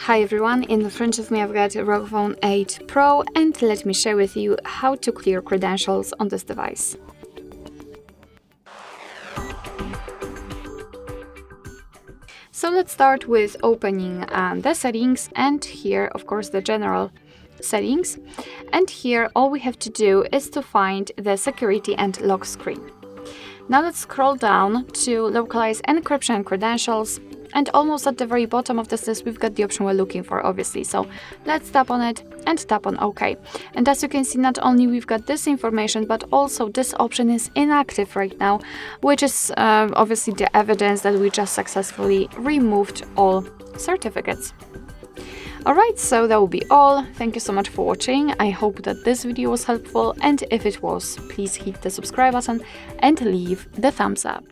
Hi everyone, in the front of me I've got a ROG Phone 8 Pro, and let me share with you how to clear credentials on this device. So let's start with opening the settings, and here of course the general settings, and here all we have to do is to find the security and lock screen. Now let's scroll down to localize encryption and credentials, and almost at the very bottom of this list we've got the option we're looking for, obviously. So let's tap on it and tap on OK. And as you can see, not only we've got this information, but also this option is inactive right now, which is obviously the evidence that we just successfully removed all certificates. Alright, so that will be all. Thank you so much for watching. I hope that this video was helpful, and if it was, please hit the subscribe button and leave the thumbs up.